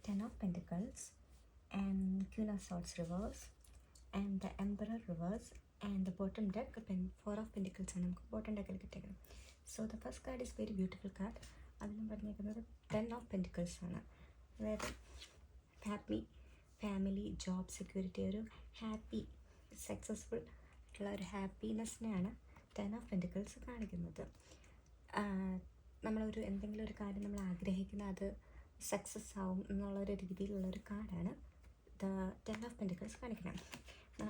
Ten of Pentacles and Queen of Swords reverse and the Emperor reverse and the bottom deck Four of Pentacles ആണ് നമുക്ക് bottom ഡെക്കിൽ കിട്ടിയത്. So the first card is very beautiful card. അതിലും പറഞ്ഞിരിക്കുന്നത് 10 of Pentacles ആണ്. അതായത് happy family, job security, ഒരു happy successful ആയിട്ടുള്ള ഒരു ഹാപ്പിനെസ്സിനെയാണ് 10 of Pentacles കാണിക്കുന്നത്. നമ്മളൊരു എന്തെങ്കിലും ഒരു കാര്യം നമ്മൾ ആഗ്രഹിക്കുന്ന അത് സക്സസ് ആവും എന്നുള്ളൊരു രീതിയിലുള്ളൊരു കാർഡാണ് ദ 10 of Pentacles കാണിക്കുന്നത്.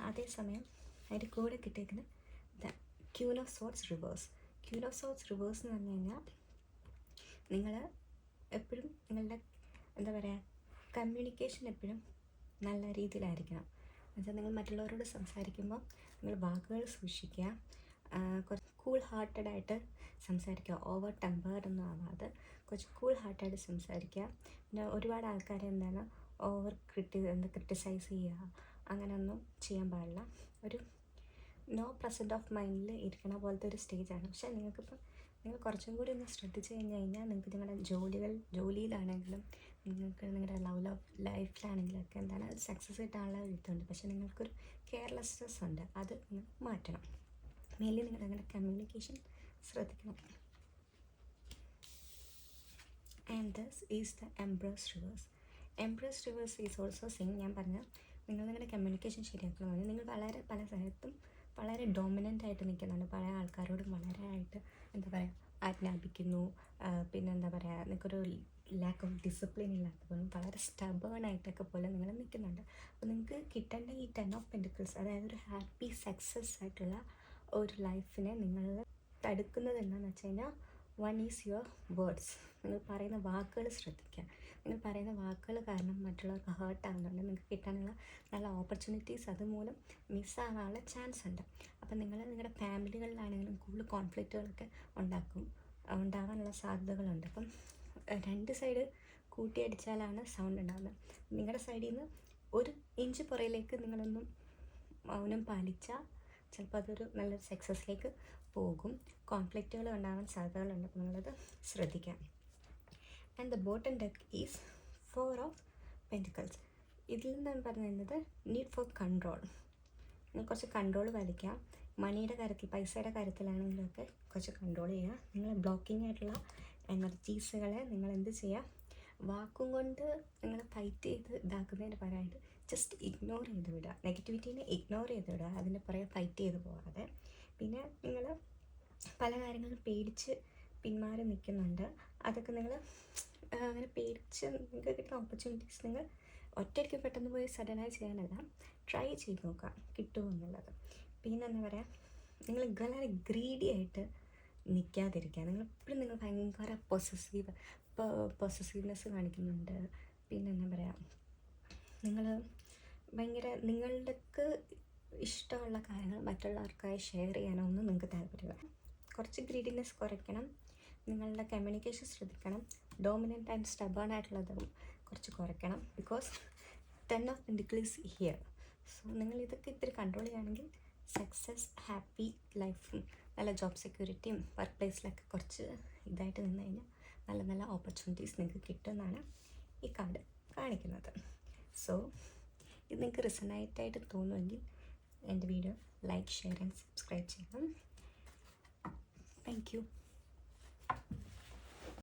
അതേസമയം അതിൻ്റെ കൂടെ കിട്ടിയിരിക്കുന്ന the queen of sorts reverse. Queen of sorts reverse എന്ന് പറഞ്ഞു കഴിഞ്ഞാൽ നിങ്ങൾ എപ്പോഴും നിങ്ങളുടെ എന്താ പറയുക കമ്മ്യൂണിക്കേഷൻ എപ്പോഴും നല്ല രീതിയിലായിരിക്കണം. എന്നുവെച്ചാൽ നിങ്ങൾ മറ്റുള്ളവരോട് സംസാരിക്കുമ്പോൾ നിങ്ങൾ വാക്കുകൾ സൂക്ഷിക്കുക, കുറച്ച് കൂൾ ഹാർട്ടഡായിട്ട് സംസാരിക്കുക, ഓവർ ടെമ്പേർഡ് ഒന്നും ആവാതെ കുറച്ച് കൂൾ ഹാർട്ടായിട്ട് സംസാരിക്കുക. പിന്നെ ഒരുപാട് ആൾക്കാരെ എന്താണ് ഓവർ ക്രിട്ടിസൈസ് ചെയ്യുക, അങ്ങനെയൊന്നും ചെയ്യാൻ പാടില്ല. ഒരു നോ പ്രസൻറ്റ് ഓഫ് മൈൻഡിൽ ഇരിക്കണ പോലത്തെ ഒരു സ്റ്റേജാണ്. പക്ഷേ നിങ്ങൾക്കിപ്പോൾ നിങ്ങൾ കുറച്ചും കൂടി ഒന്ന് ശ്രദ്ധിച്ച് കഴിഞ്ഞാൽ നിങ്ങൾക്ക് നിങ്ങളുടെ ജോലിയിലാണെങ്കിലും നിങ്ങൾക്ക് നിങ്ങളുടെ ലൈഫിലാണെങ്കിലൊക്കെ എന്താണ് സക്സസ് കിട്ടാനുള്ള ഇതുണ്ട്. പക്ഷേ നിങ്ങൾക്കൊരു കെയർലെസ്നെസ് ഉണ്ട്, അത് നിങ്ങൾ മാറ്റണം. മെയിൻലി നിങ്ങളുടെ കമ്മ്യൂണിക്കേഷൻ ശ്രദ്ധിക്കണം. And this is the empress reverse. Empress reverse is also same. ഞാൻ പറഞ്ഞ നിങ്ങൾ നിങ്ങളുടെ കമ്മ്യൂണിക്കേഷൻ ശരിയാക്കണമെങ്കിൽ നിങ്ങൾ വളരെ പല സ്ഥലത്തും വളരെ ഡോമിനൻ്റ് ആയിട്ട് നിൽക്കുന്നുണ്ട്. പല ആൾക്കാരോടും വളരെ ആയിട്ട് എന്താ പറയുക ആജ്ഞാപിക്കുന്നു. പിന്നെ എന്താ പറയുക നിങ്ങൾക്കൊരു ലാക്ക് ഓഫ് ഡിസിപ്ലിൻ ഇല്ലാത്തതും വളരെ സ്റ്റബേൺ ആയിട്ടൊക്കെ പോലെ നിങ്ങൾ നിൽക്കുന്നുണ്ട്. അപ്പോൾ നിങ്ങൾക്ക് കിട്ടേണ്ട ഈ 10 of Pentacles അതായത് ഒരു ഹാപ്പി സക്സസ് ആയിട്ടുള്ള ഒരു ലൈഫിനെ നിങ്ങൾ തടുക്കുന്നത് എന്താണെന്ന് വെച്ച് കഴിഞ്ഞാൽ വൺ ഈസ് യുവർ വേർഡ്സ്. നിങ്ങൾ പറയുന്ന വാക്കുകൾ ശ്രദ്ധിക്കുക. നിങ്ങൾ പറയുന്ന വാക്കുകൾ കാരണം മറ്റുള്ളവർക്ക് ഹേർട്ട് ആകുന്നുണ്ട്. നിങ്ങൾക്ക് കിട്ടാനുള്ള നല്ല ഓപ്പർച്യൂണിറ്റീസ് അതുമൂലം മിസ്സാകാനുള്ള ചാൻസ് ഉണ്ട്. അപ്പം നിങ്ങൾ നിങ്ങളുടെ ഫാമിലികളിലാണെങ്കിലും കൂടുതൽ കോൺഫ്ലിക്റ്റുകളൊക്കെ ഉണ്ടാകാനുള്ള സാധ്യതകളുണ്ട്. അപ്പം രണ്ട് സൈഡ് കൂട്ടിയടിച്ചാലാണ് സൗണ്ട് ഉണ്ടാകുന്നത്. നിങ്ങളുടെ സൈഡിൽ നിന്ന് ഒരു ഇഞ്ച് പുറയിലേക്ക് നിങ്ങളൊന്നും മൗനം പാലിച്ചാൽ ചിലപ്പോൾ അതൊരു നല്ലൊരു സക്സസ്സിലേക്ക് പോകും. കോൺഫ്ലിക്റ്റുകൾ ഉണ്ടാകാൻ സാധ്യതകളുണ്ട്. അപ്പോൾ നിങ്ങളത് ശ്രദ്ധിക്കാം. And the bottom deck is 4 of Pentacles. ഇതിൽ നിന്നാണ് പറയുന്നത് നീഡ് ഫോർ കൺട്രോൾ. നിങ്ങൾ കുറച്ച് കൺട്രോൾ പാലിക്കാം. മണിയുടെ കാര്യത്തിൽ പൈസയുടെ കാര്യത്തിലാണെങ്കിലൊക്കെ കുറച്ച് കൺട്രോൾ ചെയ്യുക. നിങ്ങൾ ബ്ലോക്കിംഗ് ആയിട്ടുള്ള എനർജീസുകളെ നിങ്ങൾ എന്ത് ചെയ്യുക, വാക്കും കൊണ്ട് നിങ്ങൾ ഫൈറ്റ് ചെയ്ത് ഇതാക്കുന്നതിന് പകരമായിട്ട് ജസ്റ്റ് ഇഗ്നോർ ചെയ്ത് വിടുക. നെഗറ്റിവിറ്റീനെ ഇഗ്നോർ ചെയ്ത് വിടുക, അതിൻ്റെ പുറകെ ഫൈറ്റ് ചെയ്ത് പോകാതെ. പിന്നെ നിങ്ങൾ പല കാര്യങ്ങളും പേടിച്ച് പിന്മാറി നിൽക്കുന്നുണ്ട്. അതൊക്കെ നിങ്ങൾ അങ്ങനെ പേടിച്ച് നിങ്ങൾക്ക് കിട്ടുന്ന ഓപ്പർച്യൂണിറ്റീസ് നിങ്ങൾ ഒറ്റയ്ക്ക് പെട്ടെന്ന് പോയി സഡനായി ചെയ്യാനല്ല, ട്രൈ ചെയ്ത് നോക്കുക കിട്ടുമോ എന്നുള്ളത്. പിന്നെ എന്താ പറയുക, നിങ്ങൾ വളരെ ഗ്രീഡി ആയിട്ട് നിൽക്കാതിരിക്കുക. നിങ്ങൾ ഭയങ്കര പൊസസീവ്നെസ് കാണിക്കുന്നുണ്ട്. പിന്നെ എന്താ പറയുക, നിങ്ങൾ ഭയങ്കര നിങ്ങൾക്ക് ഇഷ്ടമുള്ള കാര്യങ്ങൾ മറ്റുള്ളവർക്കായി ഷെയർ ചെയ്യാനൊന്നും നിങ്ങൾക്ക് താല്പര്യമില്ല. കുറച്ച് ഗ്രീഡിനെസ് കുറയ്ക്കണം. നിങ്ങളുടെ കമ്മ്യൂണിക്കേഷൻ ശ്രദ്ധിക്കണം. ഡോമിനൻ്റ് ആൻഡ് സ്റ്റബേൺ ആയിട്ടുള്ളതും കുറച്ച് കുറയ്ക്കണം. Because 10 of Pentacles here. So നിങ്ങൾ ഇതൊക്കെ ഇത്തിരി കൺട്രോൾ ചെയ്യുകയാണെങ്കിൽ സക്സസ്, ഹാപ്പി ലൈഫും നല്ല ജോബ് സെക്യൂരിറ്റിയും വർക്ക് പ്ലേസിലൊക്കെ കുറച്ച് ഇതായിട്ട് നിന്ന് കഴിഞ്ഞാൽ നല്ല നല്ല ഓപ്പർച്യൂണിറ്റീസ് നിങ്ങൾക്ക് കിട്ടുമെന്നാണ് ഈ കാർഡ് കാണിക്കുന്നത്. സോ ഇത് നിങ്ങൾക്ക് റിസണേറ്റായിട്ട് തോന്നുമെങ്കിൽ എൻ്റെ video like, share and subscribe ചെയ്യണം. Thank U.